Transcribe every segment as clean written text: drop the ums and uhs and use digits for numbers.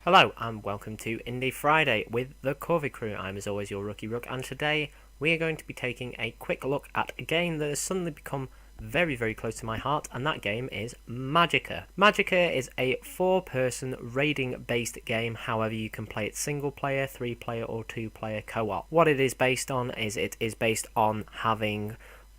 Hello and welcome to Indie Friday with the Corvi crew. I'm as always your Rookie Rook, and today we are going to be taking a quick look at a game that has suddenly become very close to my heart, and that game is Magicka. Magicka is a 4-person raiding based game. However, you can play it single player, 3-player or 2-player co-op. What it is based on is it is based on having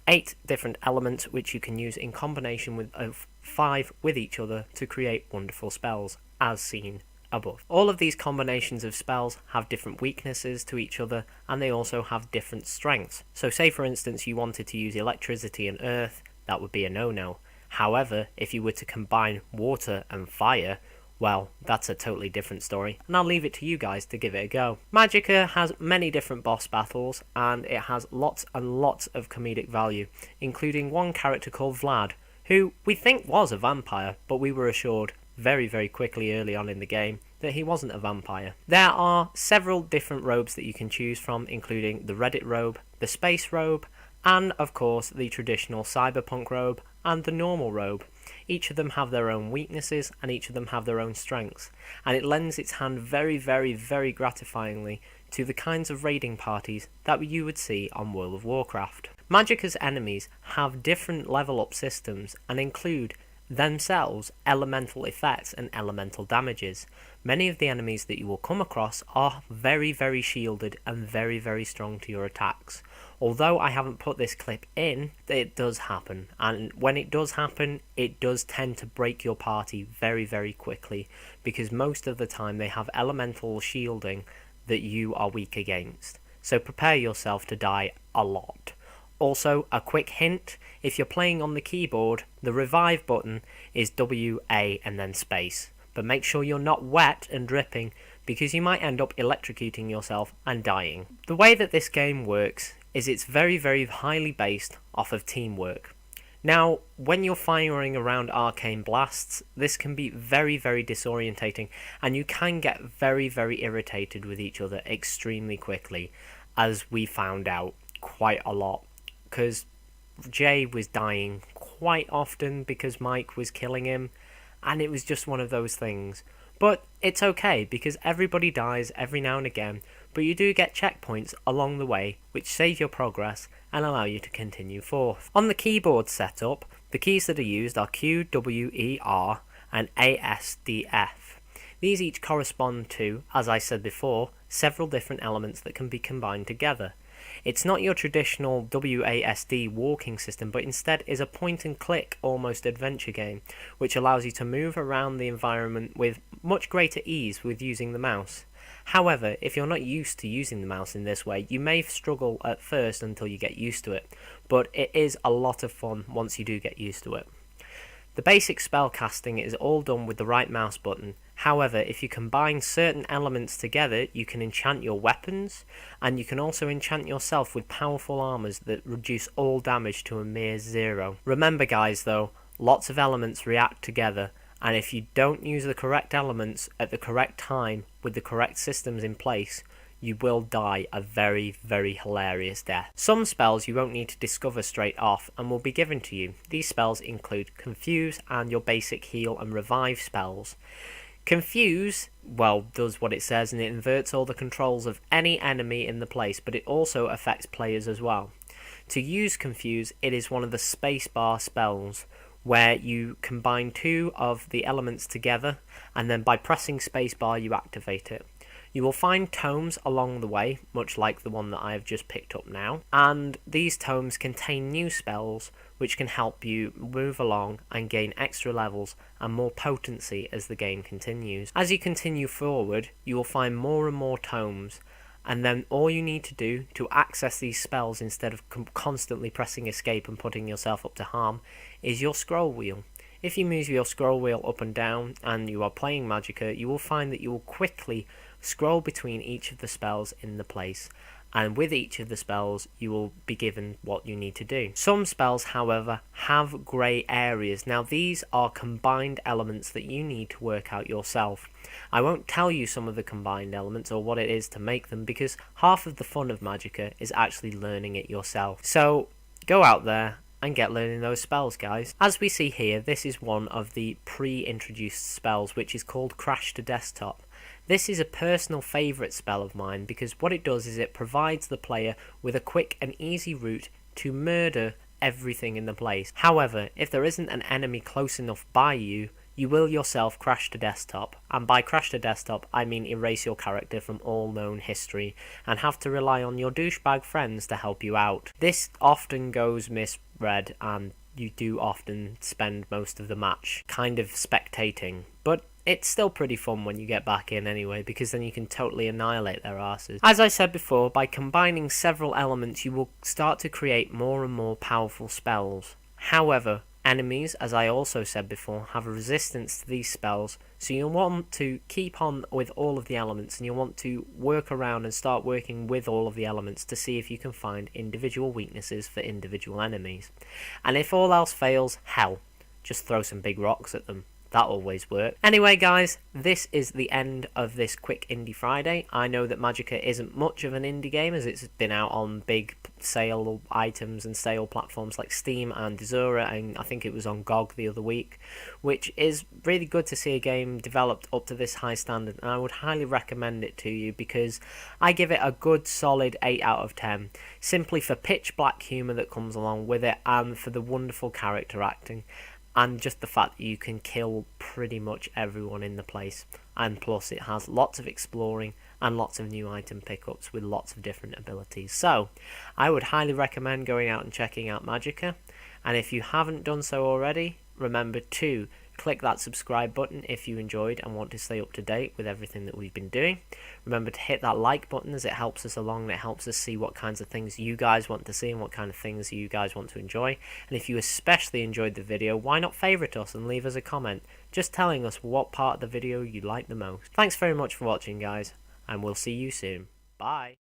8 different elements which you can use in combination with 5 with each other to create wonderful spells, as seen above. All of these combinations of spells have different weaknesses to each other, and they also have different strengths. So say for instance you wanted to use electricity and earth, that would be a no-no. However, if you were to combine water and fire, well, that's a totally different story, and I'll leave it to you guys to give it a go. Magicka has many different boss battles, and it has lots and lots of comedic value, including one character called Vlad, who we think was a vampire, but we were assured very quickly early on in the game that he wasn't a vampire. There are several different robes that you can choose from, including the Reddit robe, the space robe, and of course the traditional cyberpunk robe and the normal robe. Each of them have their own weaknesses and each of them have their own strengths, and it lends its hand very gratifyingly to the kinds of raiding parties that you would see on World of Warcraft. Magicka's enemies have different level up systems and include themselves elemental effects and elemental damages. Many of the enemies that you will come across are very shielded and very strong to your attacks. Although I haven't put this clip in, it does happen, and when it does happen, it does tend to break your party very quickly, because most of the time they have elemental shielding that you are weak against. So prepare yourself to die a lot. Also, a quick hint, if you're playing on the keyboard, the revive button is WA and then space. But make sure you're not wet and dripping, because you might end up electrocuting yourself and dying. The way that this game works is it's very highly based off of teamwork. Now, when you're firing around arcane blasts, this can be very disorientating, and you can get very irritated with each other extremely quickly, as we found out quite a lot. Because Jay was dying quite often because Mike was killing him, and it was just one of those things. But it's okay, because everybody dies every now and again, but you do get checkpoints along the way which save your progress and allow you to continue forth. On the keyboard setup, the keys that are used are Q, W, E, R and A, S, D, F. These each correspond to, as I said before, several different elements that can be combined together. It's not your traditional WASD walking system, but instead is a point-and-click almost adventure game, which allows you to move around the environment with much greater ease with using the mouse. However, if you're not used to using the mouse in this way, you may struggle at first until you get used to it, but it is a lot of fun once you do get used to it. The basic spell casting is all done with the right mouse button. However, if you combine certain elements together, you can enchant your weapons, and you can also enchant yourself with powerful armors that reduce all damage to a mere 0. Remember guys though, lots of elements react together, and if you don't use the correct elements at the correct time with the correct systems in place, you will die a very hilarious death. Some spells you won't need to discover straight off and will be given to you. These spells include Confuse and your basic heal and revive spells. Confuse, well, does what it says, and it inverts all the controls of any enemy in the place, but it also affects players as well. To use Confuse, it is one of the spacebar spells, where you combine 2 of the elements together, and then by pressing spacebar you activate it. You will find tomes along the way, much like the one that I have just picked up now, and these tomes contain new spells which can help you move along and gain extra levels and more potency as the game continues. As you continue forward, you will find more and more tomes, and then all you need to do to access these spells instead of constantly pressing escape and putting yourself up to harm is your scroll wheel. If you move your scroll wheel up and down and you are playing Magicka, you will find that you will quickly scroll between each of the spells in the place, and with each of the spells you will be given what you need to do. Some spells, however, have grey areas. Now these are combined elements that you need to work out yourself. I won't tell you some of the combined elements or what it is to make them, because half of the fun of Magicka is actually learning it yourself. So go out there and get learning those spells, guys. As we see here, this is one of the pre-introduced spells, which is called Crash to Desktop. This is a personal favourite spell of mine because what it does is it provides the player with a quick and easy route to murder everything in the place. However, if there isn't an enemy close enough by you, you will yourself crash to desktop, and by crash to desktop I mean erase your character from all known history and have to rely on your douchebag friends to help you out. This often goes misread and you do often spend most of the match kind of spectating, but it's still pretty fun when you get back in anyway, because then you can totally annihilate their asses. As I said before, by combining several elements you will start to create more and more powerful spells. However, enemies, as I also said before, have a resistance to these spells, so you'll want to keep on with all of the elements and you'll want to work around and start working with all of the elements to see if you can find individual weaknesses for individual enemies. And if all else fails, hell, just throw some big rocks at them. That always works. Anyway guys, this is the end of this quick Indie Friday. I know that Magicka isn't much of an indie game as it's been out on big sale items and sale platforms like Steam and Zura, and I think it was on GOG the other week, which is really good to see a game developed up to this high standard, and I would highly recommend it to you because I give it a good solid 8 out of 10, simply for pitch black humour that comes along with it and for the wonderful character acting. And just the fact that you can kill pretty much everyone in the place. And plus it has lots of exploring and lots of new item pickups with lots of different abilities. So I would highly recommend going out and checking out Magicka. And if you haven't done so already, remember to click that subscribe button if you enjoyed and want to stay up to date with everything that we've been doing. Remember to hit that like button as it helps us along and it helps us see what kinds of things you guys want to see and what kind of things you guys want to enjoy. And if you especially enjoyed the video, why not favourite us and leave us a comment just telling us what part of the video you like the most. Thanks very much for watching guys, and we'll see you soon. Bye.